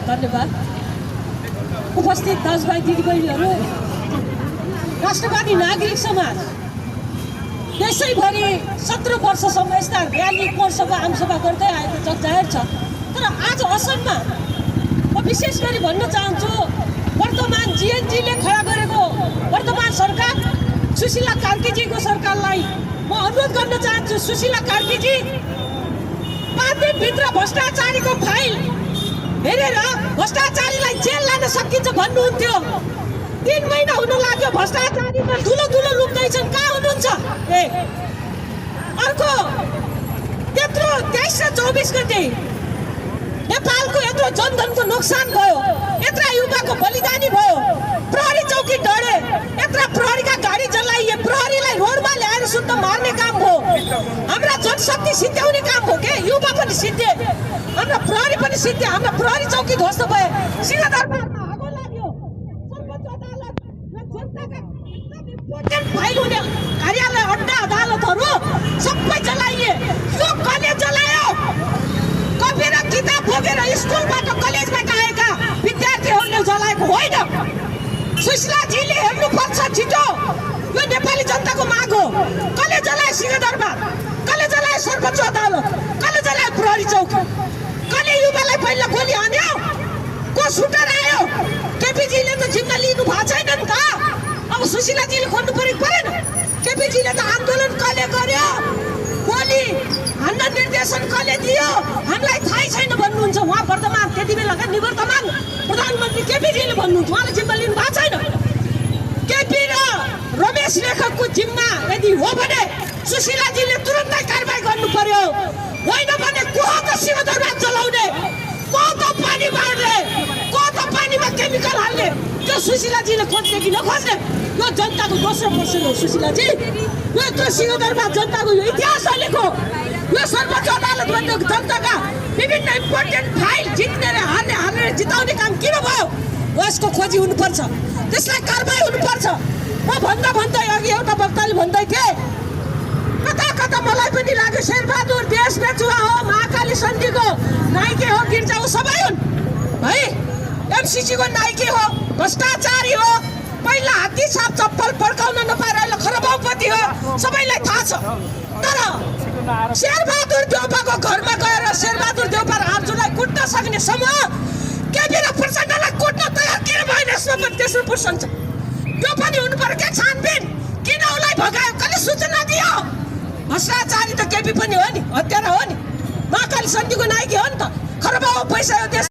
धन्यवाद। उपस्थित दाजुभाइ दिदीबहिनीहरू, राष्ट्रवादी नागरिक समाज देशैभरि 17 वर्षसम्म यस्ता र्याली कोरसभा आमसभा गर्दै आएको जगजाहेर छ। तर आज असममा म विशेष गरी भन्न चाहन्छु, वर्तमान जीएनजीले खडा गरेको वर्तमान सरकार सुशीला कार्कीजीको सरकारलाई म अनुरोध गर्न चाहन्छु। सुशीला कार्कीजी 5 दिनभित्र भ्रष्टाचारीको फाइल हेरेर भ्रष्टाचारीलाई जेल लान सकिन्छ भन्नुहुन्थ्यो। 3 महिना हुन लाग्यो, भ्रष्टाचारीमा ठुलो लुक्दैछन्। कहाँ हुनुहुन्छ? अर्को त्यत्रो 23 र 24 गते नेपालको यत्रो जनधनको नोक्सान भयो, यत्रा युवाको बलिदानी भयो, प्रहरी चौकी डढे, यत्रा प्रहरीका गाडी जलाइए, प्रहरीलाई रोडमा ल्याएर शुद्ध मार्ने काम हो। हाम्रा जनशक्ति सिद्ध्याउने काम हो के? युवा पनि सिद्धे, हाम्रा प्रहरी पनि सिद्धे। हाम्रा प्रहरी चौकी ध्वस्त भए, सिंहदरबारमा आगो लाग्यो, सर्वोच्च अदालत र जनताका एकदम इम्पोर्टेन्ट फाइल हुने कार्यालय अड्डा अदालतहरू सबै जलाइए। यो कसले जलायो? कपी र किताब बोकेर स्कुलबाट कलेजबाट आएका विद्यार्थीहरूले जलाएको होइन। सुशीलाजीले हेर्नुपर्छ छिटो। यो नेपाली जनताको माग हो। कसले जलायो सिंहदरबार? कसले जलायो सर्वोच्च अदालत? कसले जलायो प्रहरी चौकी? कसले युवालाई पहिला गोली हान्यो? को सुटर आयो? केपीजीले त जिम्मा लिनु भएको छैन नि त। अब सुशीलाजीले खोज्नु परेन? केपीजीले त आन्दोलन कसले गर्यो? गोली हान्न निर्देशन कसले दियो? हामीलाई थाहै छैन भन्नुहुन्छ उहाँ। वर्तमान त्यति बेलाका निवर्तमान प्रधानमन्त्री केपीजीले भन्नुहुन्छ, उहाँले जिम्मा लिनु भएको छैन। केपी र रमेश लेखकको जिम्मा यदि हो भने सुशीलाजीले तुरन्तै कारबाही गर्नु पर्यो। होइन भने को हो त सिंहदरबार जलाउने? को त पानी बाँड्ने? को त पानीमा केमिकल हाल्ने? त्यो सुशीलाजीले खोज्ने कि नखोज्ने? यो जनताको दोस्रो पर्सन हो सुशीलाजी। यो त्यो सिंहदरबार जनताको यो इतिहास अहिलेको यो सर्वोच्च अदालत भन्ने जनताका विभिन्न इम्पोर्टेन्ट फाइल जित्ने र हारेर जिताउने काम किन भयो? यसको खोजी हुनुपर्छ, त्यसलाई कारबाही हुनुपर्छ। म भन्दा अघि एउटा वक्ताले भन्दै थिए, कता मलाई पनि लाग्यो शेरबहादुर देश बेचुवा हो, महाकाली सन्धिको नाइके हो, गिर्जा हो, सबै हुन् है। एमसीसीको नाइके हो, भ्रष्टाचारी हो, पहिला हात्ती साप चप्पल पड्काउन नपाएर अहिले खरबाउपति हो, सबैलाई थाहा छ। तर शेरबहादुर देउपाको घरमा गएर शेरबहादुर देउपा र आर्जुलाई कुट्न सक्ने समूह केपी र प्रचण्डलाई कुट्न तयार किन भएन? यसमा पनि तेस्रो पर्सन छ। त्यो पनि हुनु पर्यो क्या छानबिन। किन उसलाई भगायो? कसले सूचना दियो? भ्रष्टाचारी त केपी पनि हो नि, हत्यारा हो नि, महाकाली सन्धिको नाइके हो नि त। खरबाउ पैसा हो देश